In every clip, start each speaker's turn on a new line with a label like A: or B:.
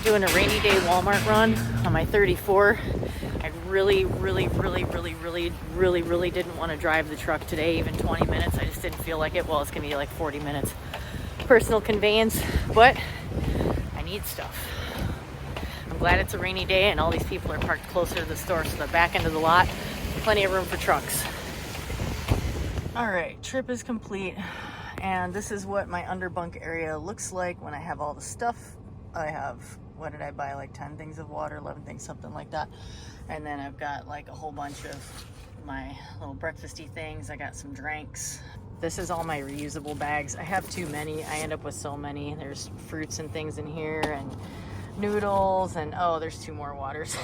A: doing a rainy day Walmart run on my 34. I really didn't want to drive the truck today, even 20 minutes. I just didn't feel like it. Well, it's gonna be like 40 minutes personal conveyance, but I need stuff. I'm glad it's a rainy day and all these people are parked closer to the store, so the back end of the lot, plenty of room for trucks. All right, trip is complete, and this is what my underbunk area looks like when I have all the stuff. I have, what did I buy, like 10 things of water, 11 things, something like that. And then I've got like a whole bunch of my little breakfasty things. I got some drinks. This is all my reusable bags. I have too many. I end up with so many. There's fruits and things in here, and noodles, and oh, there's 2 more waters.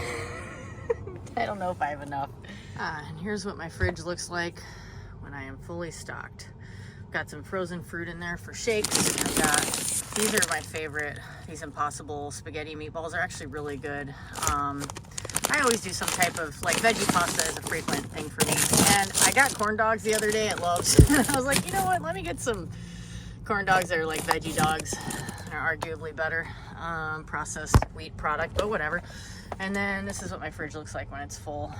A: I don't know if I have enough. And here's what my fridge looks like when I am fully stocked. I've got some frozen fruit in there for shakes. I've got, these are my favorite. These Impossible spaghetti meatballs are actually really good. I always do some type of, like, veggie pasta is a frequent thing for me. And I got corn dogs the other day at Love's. I was like, you know what, let me get some corn dogs that are like veggie dogs. They're arguably better. Processed wheat product, but whatever. And then this is what my fridge looks like when it's full.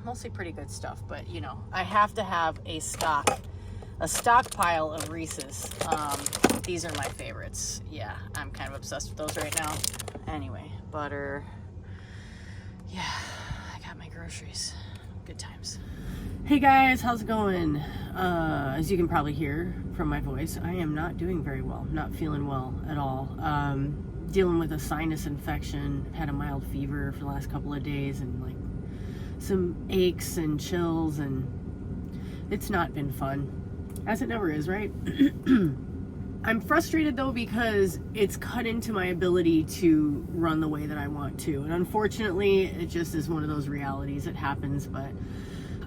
A: Mostly pretty good stuff, but you know, I have to have a stockpile of Reese's. These are my favorites. Yeah, I'm kind of obsessed with those right now. Anyway, butter. Yeah, I got my groceries. Good times. Hey guys, how's it going? As you can probably hear from my voice, I am not doing very well. Not feeling well at all. Dealing with a sinus infection. Had a mild fever for the last couple of days, and like some aches and chills, and it's not been fun, as it never is, right? I'm frustrated though, because it's cut into my ability to run the way that I want to, and unfortunately it just is one of those realities that happens. But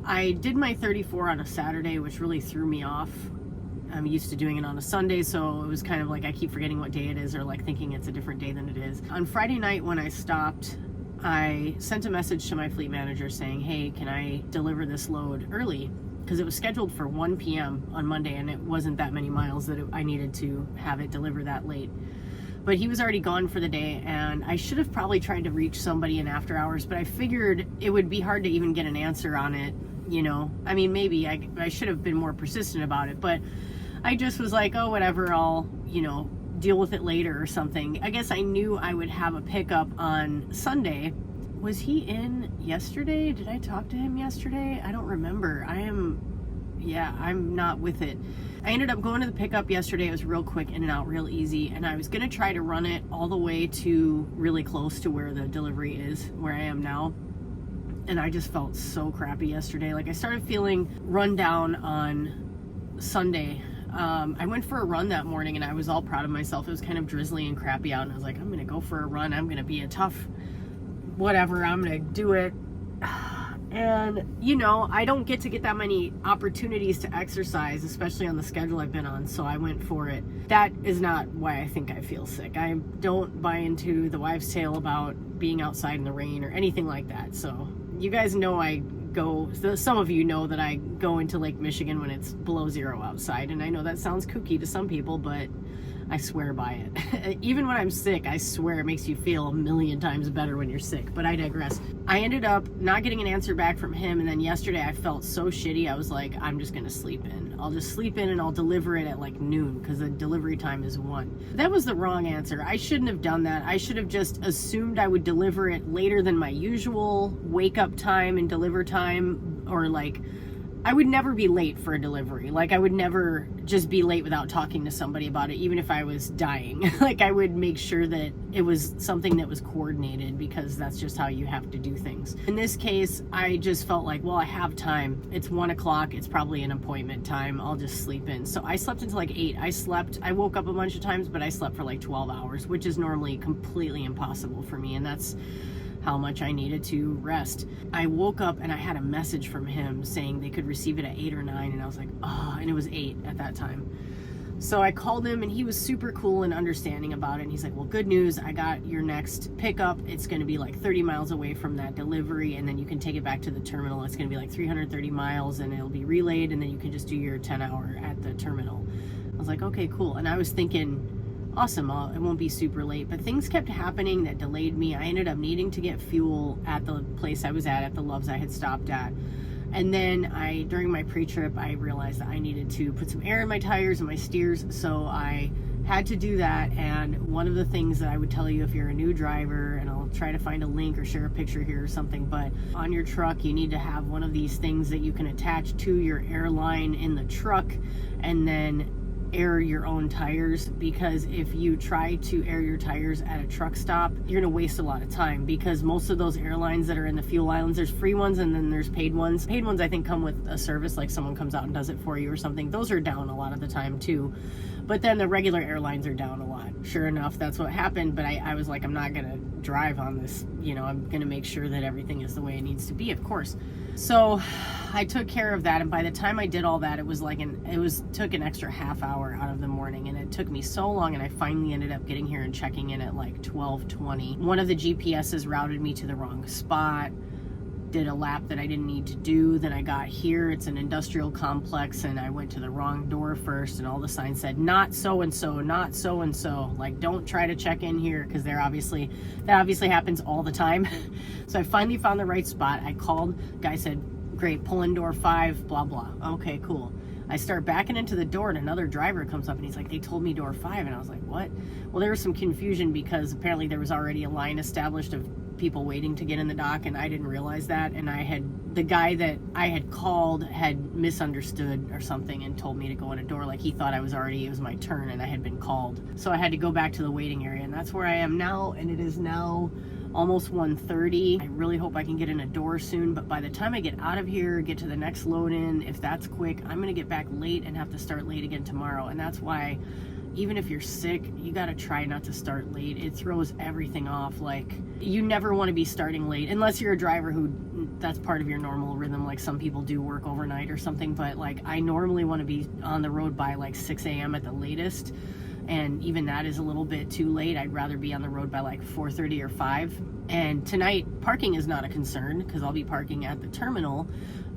A: I did my 34 on a Saturday, which really threw me off. I'm used to doing it on a Sunday, so it was kind of like I keep forgetting what day it is, or like thinking it's a different day than it is. On Friday night when I stopped, I sent a message to my fleet manager saying, hey, can I deliver this load early? Because it was scheduled for 1 p.m. on Monday, and it wasn't that many miles that I needed to have it deliver that late. But he was already gone for the day, and I should have probably tried to reach somebody in after hours, but I figured it would be hard to even get an answer on it, you know? I mean, maybe I should have been more persistent about it, but I just was like, oh, whatever, I'll, you know, deal with it later or something. I guess I knew I would have a pickup on Sunday. Was he in yesterday? Did I talk to him yesterday? I don't remember. I'm not with it. I ended up going to the pickup yesterday. It was real quick, in and out, real easy. And I was going to try to run it all the way to really close to where the delivery is, where I am now. And I just felt so crappy yesterday. Like, I started feeling run down on Sunday. I went for a run that morning, and I was all proud of myself. It was kind of drizzly and crappy out, and I was like, I'm going to go for a run. I'm going to be a tough whatever. I'm going to do it. And, you know, I don't get that many opportunities to exercise, especially on the schedule I've been on, so I went for it. That is not why I think I feel sick. I don't buy into the wives' tale about being outside in the rain or anything like that. So you guys know some of you know that I go into Lake Michigan when it's below 0 outside, and I know that sounds kooky to some people, but I swear by it. Even when I'm sick, I swear it makes you feel a million times better when you're sick, but I digress. I ended up not getting an answer back from him, and then yesterday I felt so shitty. I was like, I'm just gonna sleep in. I'll just sleep in, and I'll deliver it at like noon, because the delivery time is 1. That was the wrong answer. I shouldn't have done that. I should have just assumed I would deliver it later than my usual wake up time and deliver time, or like, I would never be late for a delivery. Like, I would never just be late without talking to somebody about it, even if I was dying. Like, I would make sure that it was something that was coordinated, because that's just how you have to do things. In this case, I just felt like, well, I have time. It's 1 o'clock. It's probably an appointment time. I'll just sleep in. So I slept until like 8. I woke up a bunch of times, but I slept for like 12 hours, which is normally completely impossible for me. And that's how much I needed to rest. I woke up and I had a message from him saying they could receive it at 8 or 9, and I was like, oh, and it was 8 at that time. So I called him, and he was super cool and understanding about it, and he's like, well, good news, I got your next pickup. It's going to be like 30 miles away from that delivery, and then you can take it back to the terminal. It's going to be like 330 miles, and it'll be relayed, and then you can just do your 10-hour at the terminal. I was like, okay, cool. And I was thinking,
B: awesome, it won't be super late. But things kept happening that delayed me. I ended up needing to get fuel at the place I was at the Loves I had stopped at. And then during my pre-trip, I realized that I needed to put some air in my tires and my steers, so I had to do that. And one of the things that I would tell you if you're a new driver, and I'll try to find a link or share a picture here or something, but on your truck you need to have one of these things that you can attach to your air line in the truck and then air your own tires, because if you try to air your tires at a truck stop, you're gonna waste a lot of time, because most of those airlines that are in the fuel islands, there's free ones and then there's paid ones. Paid ones I think come with a service, like someone comes out and does it for you or something. Those are down a lot of the time too, but then the regular airlines are down a lot. Sure enough, that's what happened. But I was like, I'm not gonna drive on this, you know, I'm gonna make sure that everything is the way it needs to be, of course. So I took care of that, and by the time I did all that, it was like took an extra half hour out of the morning, and it took me so long, and I finally ended up getting here and checking in at like 12:20. One of the GPSs routed me to the wrong spot, did a lap that I didn't need to do. Then I got here, it's an industrial complex, and I went to the wrong door first, and all the signs said not so and so, not so and so, like don't try to check in here, because that obviously happens all the time. So I finally found the right spot. I called, guy said great, pull in door 5, blah blah. Okay, cool. I start backing into the door, and another driver comes up and he's like, they told me door 5. And I was like, what? Well, there was some confusion because apparently there was already a line established of people waiting to get in the dock, and I didn't realize that. And the guy that I had called had misunderstood or something and told me to go in a door, like he thought it was my turn and I had been called. So I had to go back to the waiting area, and that's where I am now. And it is now almost 1:30. I really hope I can get in a door soon, but by the time I get out of here, get to the next load in, if that's quick, I'm gonna get back late and have to start late again tomorrow. And that's why, even if you're sick, you gotta try not to start late. It throws everything off. Like, you never want to be starting late unless you're a driver who that's part of your normal rhythm, like some people do work overnight or something. But like, I normally want to be on the road by like 6 a.m. at the latest, and even that is a little bit too late. I'd rather be on the road by like 4:30 or 5. And tonight, parking is not a concern because I'll be parking at the terminal.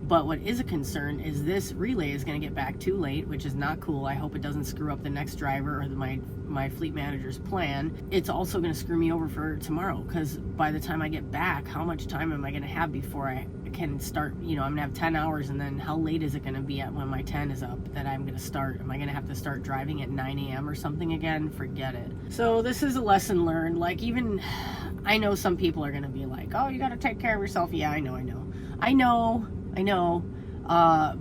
B: But what is a concern is this relay is going to get back too late, which is not cool. I hope it doesn't screw up the next driver or my fleet manager's plan. It's also going to screw me over for tomorrow, because by the time I get back, how much time am I going to have before I can start? You know, I'm going to have 10 hours, and then how late is it going to be at when my 10 is up that I'm going to start? Am I going to have to start driving at 9 a.m. or something again? Forget it. So this is a lesson learned. Like, even I know some people are going to be like, oh, you got to take care of yourself. Yeah, I know.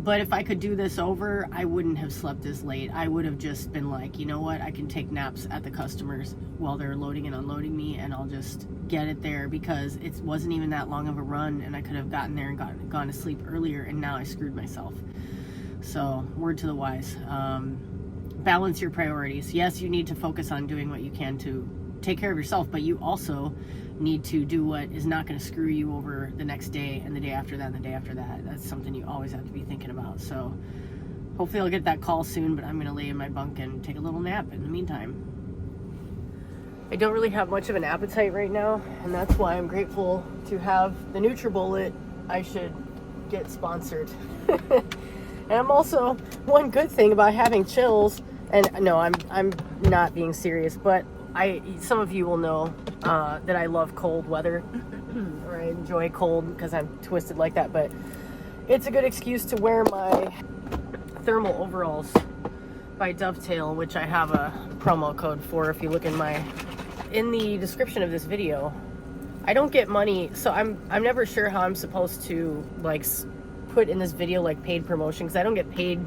B: But if I could do this over, I wouldn't have slept this late. I would have just been like, you know what, I can take naps at the customers while they're loading and unloading me, and I'll just get it there, because it wasn't even that long of a run, and I could have gotten there and gone to sleep earlier, and now I screwed myself. So, word to the wise. Balance your priorities. Yes, you need to focus on doing what you can to take care of yourself, but you also need to do what is not going to screw you over the next day and the day after that and the day after that. That's something you always have to be thinking about. So hopefully I'll get that call soon, but I'm going to lay in my bunk and take a little nap in the meantime. I don't really have much of an appetite right now, and that's why I'm grateful to have the NutriBullet. I should get sponsored. And I'm also, one good thing about having chills, and no, I'm not being serious, but some of you will know that I love cold weather, or I enjoy cold because I'm twisted like that, but it's a good excuse to wear my thermal overalls by Dovetail, which I have a promo code for. If you look in the description of this video, I don't get money, so I'm never sure how I'm supposed to like put in this video like paid promotion, because I don't get paid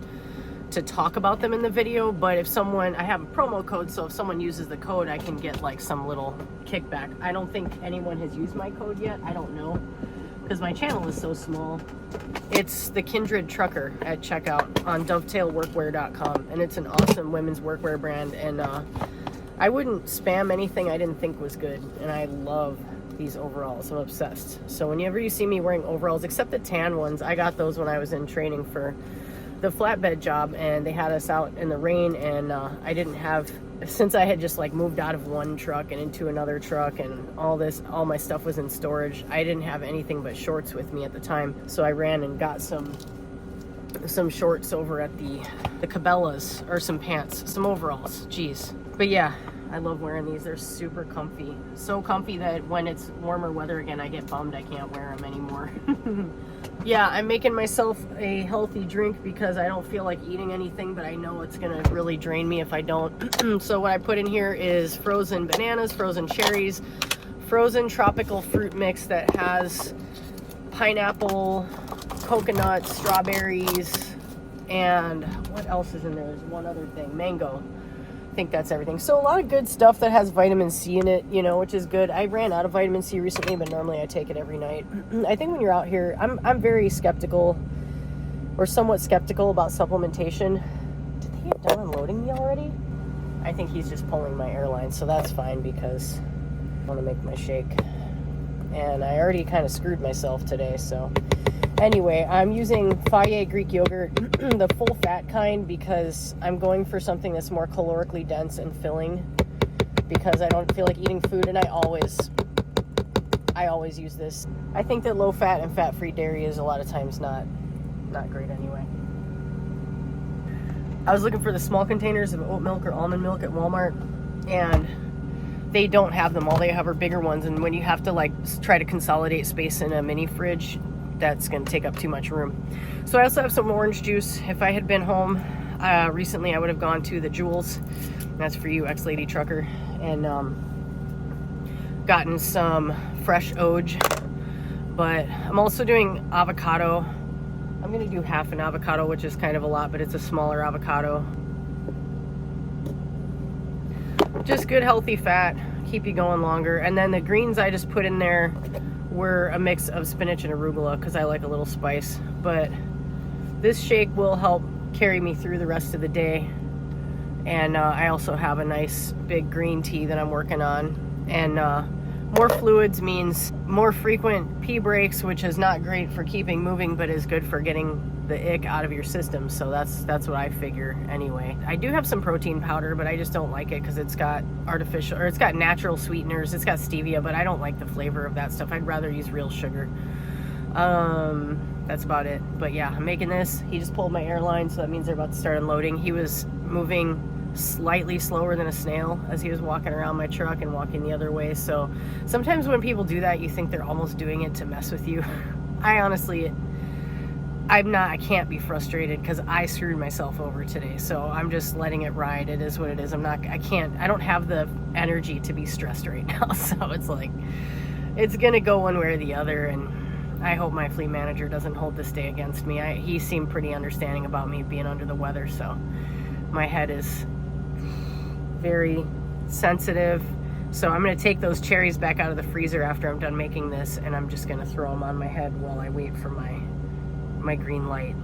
B: to talk about them in the video. But if I have a promo code, so if someone uses the code, I can get like some little kickback. I don't think anyone has used my code yet. I don't know, because my channel is so small. It's the Kindred Trucker at checkout on dovetailworkwear.com, and it's an awesome women's workwear brand, and I wouldn't spam anything I didn't think was good, and I love these overalls. I'm obsessed. So whenever you see me wearing overalls, except the tan ones, I got those when I was in training for the flatbed job, and they had us out in the rain, and I didn't have, since I had just like moved out of one truck and into another truck, and all my stuff was in storage, I didn't have anything but shorts with me at the time. So I ran and got some shorts over at the Cabela's, or some pants, some overalls, geez. But yeah, I love wearing these. They're super comfy. So comfy that when it's warmer weather again, I get bummed I can't wear them anymore. Yeah, I'm making myself a healthy drink because I don't feel like eating anything, but I know it's gonna really drain me if I don't. So what I put in here is frozen bananas, frozen cherries, frozen tropical fruit mix that has pineapple, coconut, strawberries, and what else is in there? There's one other thing, mango. I think that's everything. So a lot of good stuff that has vitamin C in it, you know, which is good. I ran out of vitamin C recently, but normally I take it every night. I think when you're out here, I'm very skeptical, or somewhat skeptical about supplementation. Did they get done unloading me already? I think he's just pulling my airline, so that's fine because I want to make my shake. And I already kind of screwed myself today, so... Anyway, I'm using Fage Greek yogurt, the full fat kind, because I'm going for something that's more calorically dense and filling because I don't feel like eating food, and I always use this. I think that low fat and fat free dairy is a lot of times not great anyway. I was looking for the small containers of oat milk or almond milk at Walmart, and they don't have them. All they have are bigger ones, and when you have to like try to consolidate space in a mini fridge, that's going to take up too much room. So I also have some orange juice. If I had been home recently, I would have gone to the Jewels. That's for you, ex-lady trucker, and gotten some fresh Oj. But I'm also doing avocado. I'm going to do half an avocado, which is kind of a lot, but it's a smaller avocado. Just good healthy fat, keep you going longer. And then the greens I just put in there were a mix of spinach and arugula because I like a little spice. But this shake will help carry me through the rest of the day. And I also have a nice big green tea that I'm working on. And more fluids means more frequent pee breaks, which is not great for keeping moving, but is good for getting the ick out of your system. So that's what I figure anyway. I do have some protein powder, but I just don't like it because it's got artificial, or it's got natural sweeteners. It's got stevia, but I don't like the flavor of that stuff. I'd rather use real sugar. That's about it. But yeah, I'm making this. He just pulled my airline, so that means they're about to start unloading. He was moving slightly slower than a snail as he was walking around my truck and walking the other way. So sometimes when people do that, you think they're almost doing it to mess with you. I can't be frustrated because I screwed myself over today. So I'm just letting it ride. It is what it is. I don't have the energy to be stressed right now. So it's like, it's going to go one way or the other. And I hope my fleet manager doesn't hold this day against me. He seemed pretty understanding about me being under the weather. So my head is very sensitive. So I'm going to take those cherries back out of the freezer after I'm done making this, and I'm just going to throw them on my head while I wait for my green light.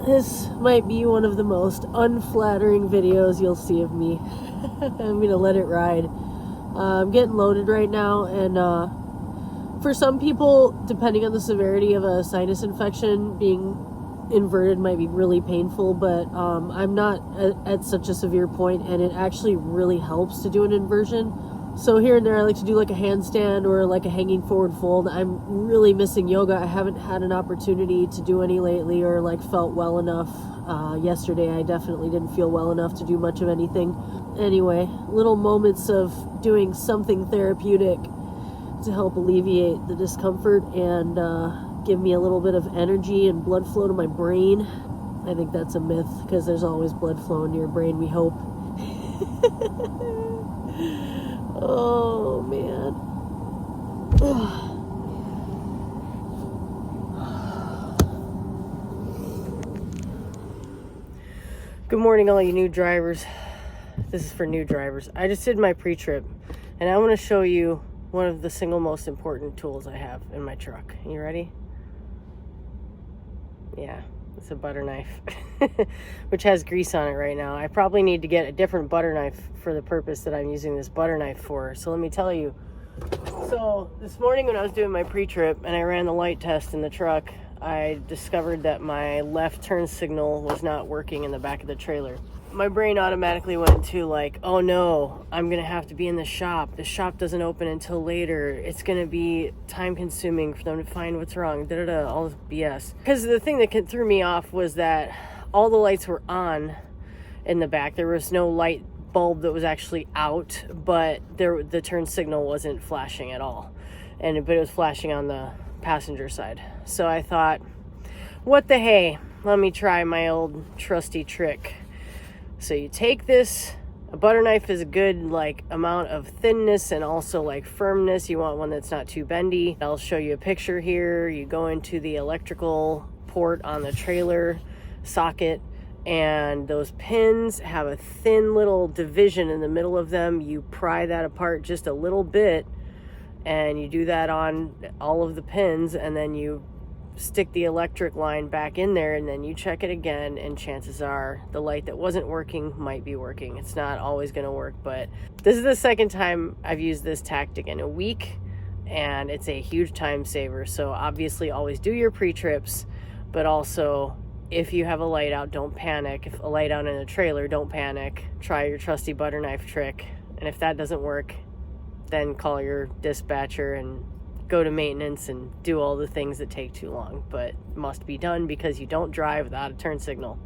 B: This might be one of the most unflattering videos you'll see of me. I'm going to let it ride. I'm getting loaded right now, and for some people, depending on the severity of a sinus infection, being inverted might be really painful, but I'm not at such a severe point, and it actually really helps to do an inversion. So here and there I like to do like a handstand or like a hanging forward fold. I'm really missing yoga. I haven't had an opportunity to do any lately, or like felt well enough. Yesterday I definitely didn't feel well enough to do much of anything. Anyway, little moments of doing something therapeutic to help alleviate the discomfort and give me a little bit of energy and blood flow to my brain. I think that's a myth because there's always blood flow into your brain, we hope. Oh, man. Good morning, all you new drivers. This is for new drivers. I just did my pre-trip, and I want to show you one of the single most important tools I have in my truck. You ready? Yeah, it's a butter knife, which has grease on it right now. I probably need to get a different butter knife for the purpose that I'm using this butter knife for. So let me tell you. So this morning when I was doing my pre-trip and I ran the light test in the truck, I discovered that my left turn signal was not working in the back of the trailer. My brain automatically went to like, oh no, I'm going to have to be in the shop. The shop doesn't open until later. It's going to be time consuming for them to find what's wrong, all this BS. Because the thing that threw me off was that all the lights were on in the back. There was no light bulb that was actually out, but the turn signal wasn't flashing at all, but it was flashing on the passenger side. So I thought, what the hey, let me try my old trusty trick. So you take this, a butter knife is a good like amount of thinness and also like firmness. You want one that's not too bendy. I'll show you a picture here. You go into the electrical port on the trailer socket, and those pins have a thin little division in the middle of them. You pry that apart just a little bit, and you do that on all of the pins, and then you stick the electric line back in there, and then you check it again, and chances are the light that wasn't working might be working. It's not always going to work, but this is the second time I've used this tactic in a week, and it's a huge time saver. So obviously always do your pre-trips, but also if you have a light out, don't panic. If a light out in a trailer, don't panic. Try your trusty butter knife trick, and if that doesn't work, then call your dispatcher and go to maintenance and do all the things that take too long, but must be done because you don't drive without a turn signal.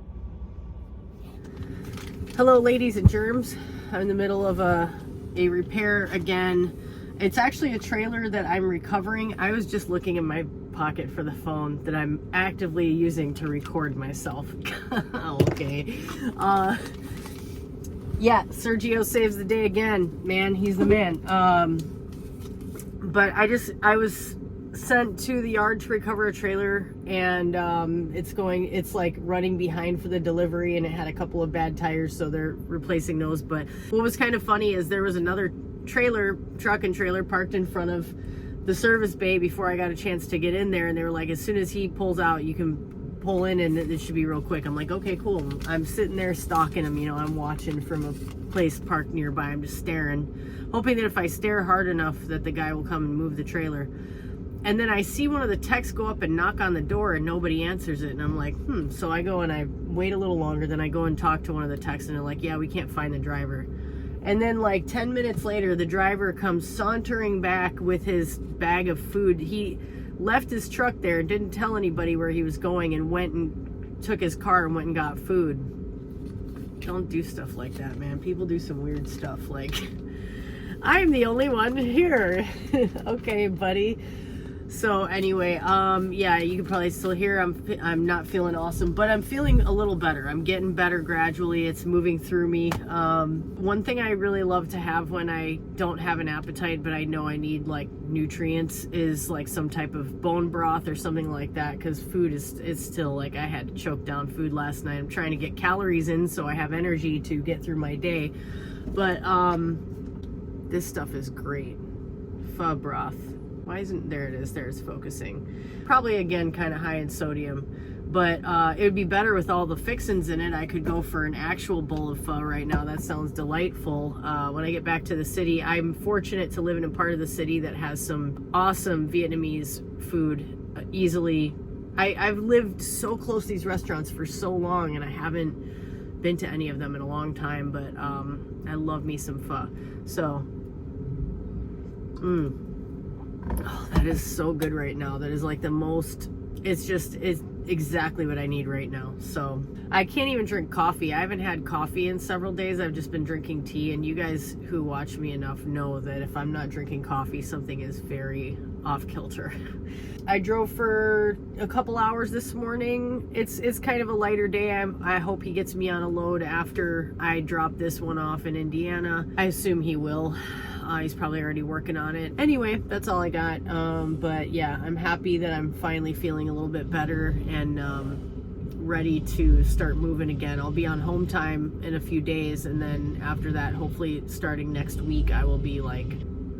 B: Hello, ladies and germs. I'm in the middle of a repair again. It's actually a trailer that I'm recovering. I was just looking in my pocket for the phone that I'm actively using to record myself. Okay. Yeah, Sergio saves the day again. Man, he's the man. But I was sent to the yard to recover a trailer, and it's like running behind for the delivery, and it had a couple of bad tires, so they're replacing those. But what was kind of funny is there was another truck and trailer parked in front of the service bay before I got a chance to get in there, and they were like, as soon as he pulls out, you can pull in and it should be real quick. I'm like, okay, cool. I'm sitting there stalking him, I'm watching from a place parked nearby. I'm just staring, hoping that if I stare hard enough that the guy will come and move the trailer. And then I see one of the techs go up and knock on the door, and nobody answers it, and I'm like, so I go and I wait a little longer, then I go and talk to one of the techs, and they're like, yeah, we can't find the driver. And then like 10 minutes later, the driver comes sauntering back with his bag of food. He left his truck there, didn't tell anybody where he was going, and went and took his car and went and got food. Don't do stuff like that, man. People do some weird stuff. Like, I'm the only one here. Okay, buddy. So anyway, yeah, you can probably still hear I'm not feeling awesome, but I'm feeling a little better. I'm getting better gradually. It's moving through me. One thing I really love to have when I don't have an appetite, but I know I need like nutrients, is like some type of bone broth or something like that, because food is still like, I had to choke down food last night. I'm trying to get calories in so I have energy to get through my day. But this stuff is great. Pho broth. Why isn't there? It is. There, it's focusing. Probably again kind of high in sodium, but it would be better with all the fixins in it. I could go for an actual bowl of pho right now. That sounds delightful. When I get back to the city, I'm fortunate to live in a part of the city that has some awesome Vietnamese food. Easily, I've lived so close to these restaurants for so long, and I haven't been to any of them in a long time. But I love me some pho. So. Oh, that is so good right now. That is like the most, it's exactly what I need right now. So I can't even drink coffee. I haven't had coffee in several days. I've just been drinking tea, and you guys who watch me enough know that if I'm not drinking coffee, something is very off kilter. I drove for a couple hours this morning. It's kind of a lighter day. I hope he gets me on a load after I drop this one off in Indiana. I assume he will. He's probably already working on it. Anyway, that's all I got. But yeah, I'm happy that I'm finally feeling a little bit better and ready to start moving again. I'll be on home time in a few days, and then after that, hopefully starting next week, I will be like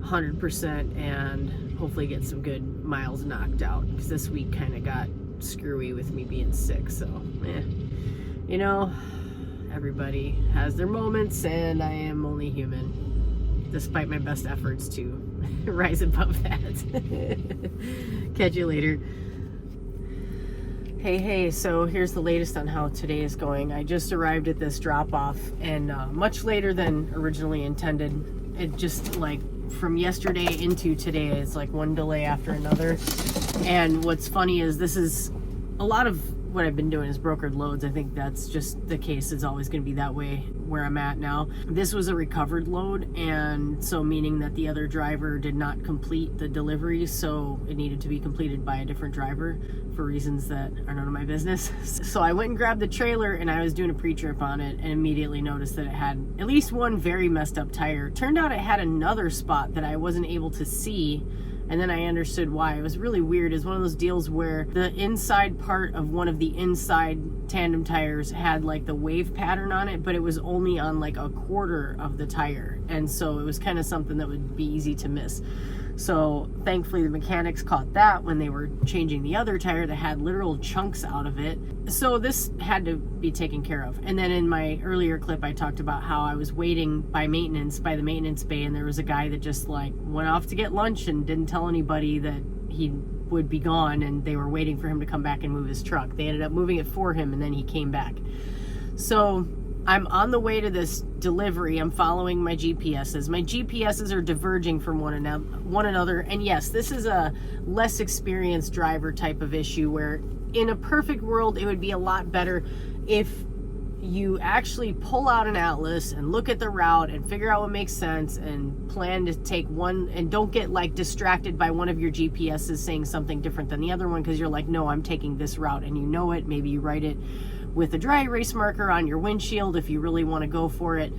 B: 100% and hopefully get some good miles knocked out, because this week kind of got screwy with me being sick. So everybody has their moments, and I am only human, despite my best efforts to rise above that. Catch you later. Hey, so here's the latest on how today is going. I just arrived at this drop-off, and much later than originally intended. It just, like, from yesterday into today, it's like one delay after another. And what's funny is this is a lot of what I've been doing is brokered loads. I think that's just the case. It's always going to be that way where I'm at now. This was a recovered load, and so meaning that the other driver did not complete the delivery, so it needed to be completed by a different driver for reasons that are none of my business. So I went and grabbed the trailer, and I was doing a pre-trip on it and immediately noticed that it had at least one very messed up tire. Turned out it had another spot that I wasn't able to see, and then I understood why. It was really weird. It's one of those deals where the inside part of one of the inside tandem tires had like the wave pattern on it, but it was only on like a quarter of the tire. And so it was kind of something that would be easy to miss. So thankfully the mechanics caught that when they were changing the other tire that had literal chunks out of it. So this had to be taken care of. And then in my earlier clip, I talked about how I was waiting by the maintenance bay, and there was a guy that just like went off to get lunch and didn't tell anybody that he would be gone, and they were waiting for him to come back and move his truck. They ended up moving it for him, and then he came back. So I'm on the way to this delivery. I'm following my GPSs. My GPSs are diverging from one another. And yes, this is a less experienced driver type of issue where in a perfect world, it would be a lot better if you actually pull out an atlas and look at the route and figure out what makes sense and plan to take one, and don't get like distracted by one of your GPSs saying something different than the other one, because you're like, no, I'm taking this route, and you know it. Maybe you write it with a dry erase marker on your windshield if you really want to go for it.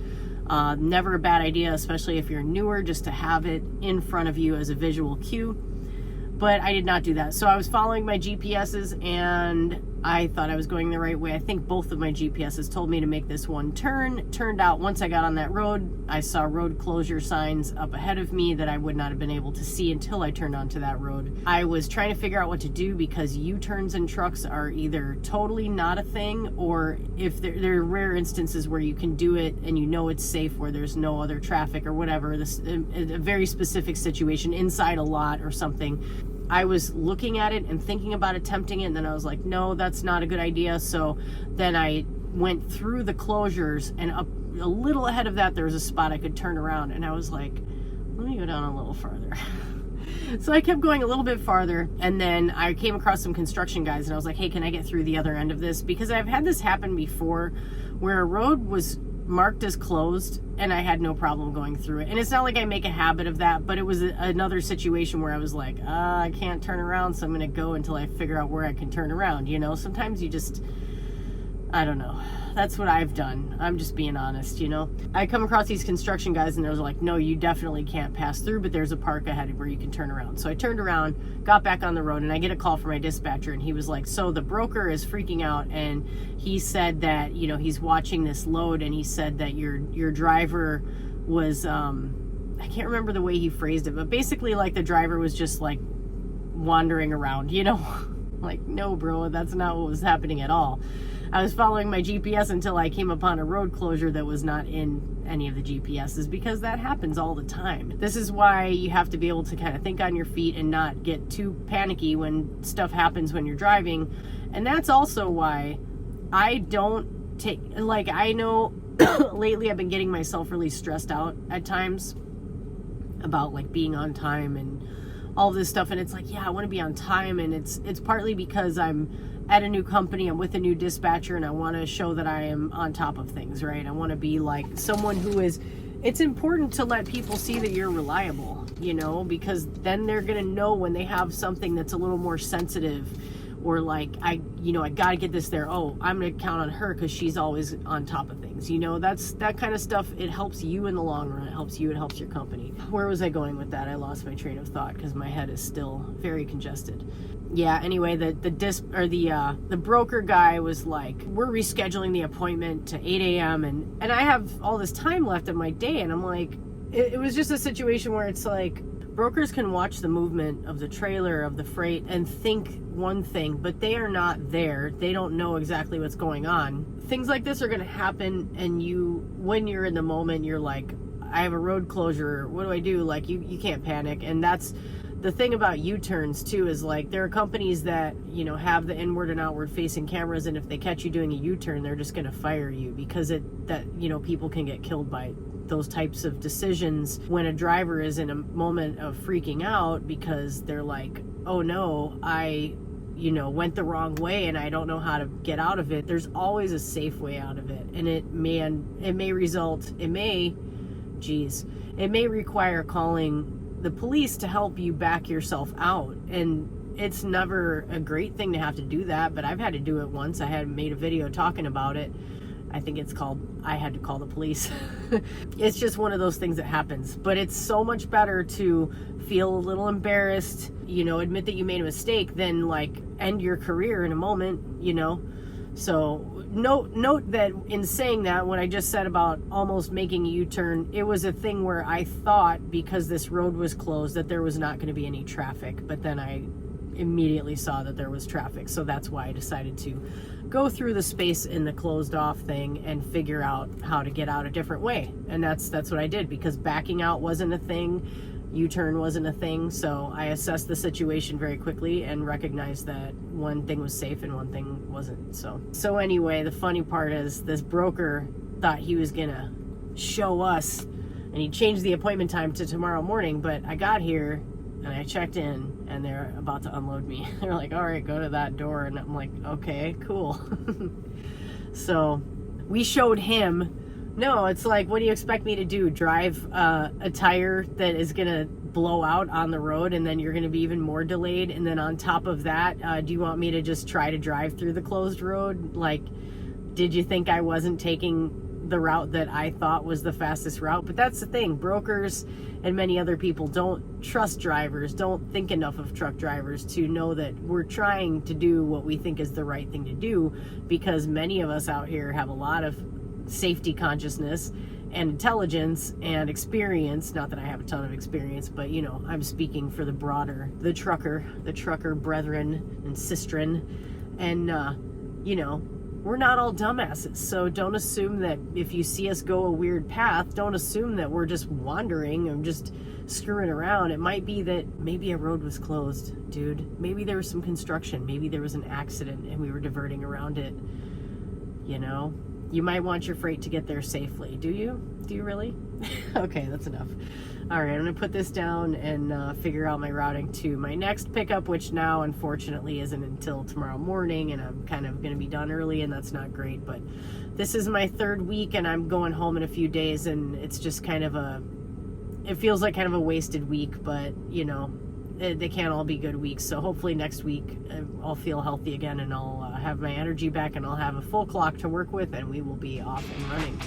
B: Never a bad idea, especially if you're newer, just to have it in front of you as a visual cue. But I did not do that. So I was following my GPSs, and I thought I was going the right way. I think both of my GPSs told me to make this one turn. Turned out once I got on that road, I saw road closure signs up ahead of me that I would not have been able to see until I turned onto that road. I was trying to figure out what to do, because U-turns in trucks are either totally not a thing, or if there are rare instances where you can do it and you know it's safe, where there's no other traffic or whatever, a very specific situation inside a lot or something. I was looking at it and thinking about attempting it, and then I was like, no, that's not a good idea. So then I went through the closures, and up a little ahead of that, there was a spot I could turn around, and I was like, let me go down a little farther. So I kept going a little bit farther, and then I came across some construction guys, and I was like, hey, can I get through the other end of this? Because I've had this happen before where a road was marked as closed and I had no problem going through it. And it's not like I make a habit of that, but it was another situation where I was like, I can't turn around, so I'm gonna go until I figure out where I can turn around. You know, sometimes you just, I don't know. That's what I've done. I'm just being honest, you know. I come across these construction guys, and they're like, no, you definitely can't pass through, but there's a park ahead where you can turn around. So I turned around, got back on the road, and I get a call from my dispatcher, and he was like, so the broker is freaking out, and he said that, you know, he's watching this load, and he said that your driver was, I can't remember the way he phrased it, but basically like the driver was just like wandering around, you know. Like, no, bro, that's not what was happening at all. I was following my GPS until I came upon a road closure that was not in any of the GPSs, because that happens all the time. This is why you have to be able to kind of think on your feet and not get too panicky when stuff happens when you're driving. And that's also why I don't take, like, I know lately I've been getting myself really stressed out at times about like being on time and all this stuff, and it's like, yeah, I want to be on time, and it's partly because I'm at a new company, I'm with a new dispatcher, and I want to show that I am on top of things, right? I want to be like someone who is, it's important to let people see that you're reliable, you know, because then they're going to know when they have something that's a little more sensitive, or like, I gotta get this there. Oh, I'm gonna count on her because she's always on top of things. You know, that kind of stuff. It helps you in the long run. It helps you. It helps your company. Where was I going with that? I lost my train of thought because my head is still very congested. Yeah. Anyway, the broker guy was like, we're rescheduling the appointment to 8 a.m. and I have all this time left in my day, and I'm like, it was just a situation where it's like, brokers can watch the movement of the trailer, of the freight, and think one thing, but they are not there. They don't know exactly what's going on. Things like this are going to happen, and when you're in the moment, you're like, I have a road closure. What do I do? Like, you can't panic. And that's the thing about U-turns too, is like, there are companies that, you know, have the inward and outward facing cameras, and if they catch you doing a U-turn, they're just going to fire you, because people can get killed by those types of decisions when a driver is in a moment of freaking out because they're like, oh no, I went the wrong way and I don't know how to get out of it, there's always a safe way out of it. And it may require calling the police to help you back yourself out. And it's never a great thing to have to do that, but I've had to do it once. I had made a video talking about it. I think it's called I Had to Call the Police. It's just one of those things that happens. But it's so much better to feel a little embarrassed, admit that you made a mistake, than like end your career in a moment, So note that in saying that, what I just said about almost making a U-turn, it was a thing where I thought because this road was closed that there was not going to be any traffic, but then I immediately saw that there was traffic. So that's why I decided to go through the space in the closed off thing and figure out how to get out a different way. And that's what I did, because backing out wasn't a thing, U-turn wasn't a thing. So I assessed the situation very quickly and recognized that one thing was safe and one thing wasn't. So anyway, the funny part is this broker thought he was gonna show us, and he changed the appointment time to tomorrow morning, but I got here and I checked in and they're about to unload me. They're like, all right, go to that door. And I'm like, okay, cool. So we showed him, no, it's like, what do you expect me to do? Drive a tire that is going to blow out on the road, and then you're going to be even more delayed. And then on top of that, do you want me to just try to drive through the closed road? Like, did you think I wasn't taking the route that I thought was the fastest route? But that's the thing, brokers and many other people don't trust drivers, don't think enough of truck drivers to know that we're trying to do what we think is the right thing to do, because many of us out here have a lot of safety consciousness and intelligence and experience. Not that I have a ton of experience, but I'm speaking for the trucker brethren and sistren, and we're not all dumbasses. So don't assume that if you see us go a weird path, don't assume that we're just wandering and just screwing around. It might be that maybe a road was closed, dude. Maybe there was some construction. Maybe there was an accident and we were diverting around it. You might want your freight to get there safely. Do you? Do you really? Okay, that's enough. All right, I'm going to put this down and figure out my routing to my next pickup, which now, unfortunately, isn't until tomorrow morning, and I'm kind of going to be done early, and that's not great. But this is my third week, and I'm going home in a few days, and it's just kind of it feels like kind of a wasted week, but, they can't all be good weeks. So hopefully next week I'll feel healthy again, and I'll have my energy back, and I'll have a full clock to work with, and we will be off and running.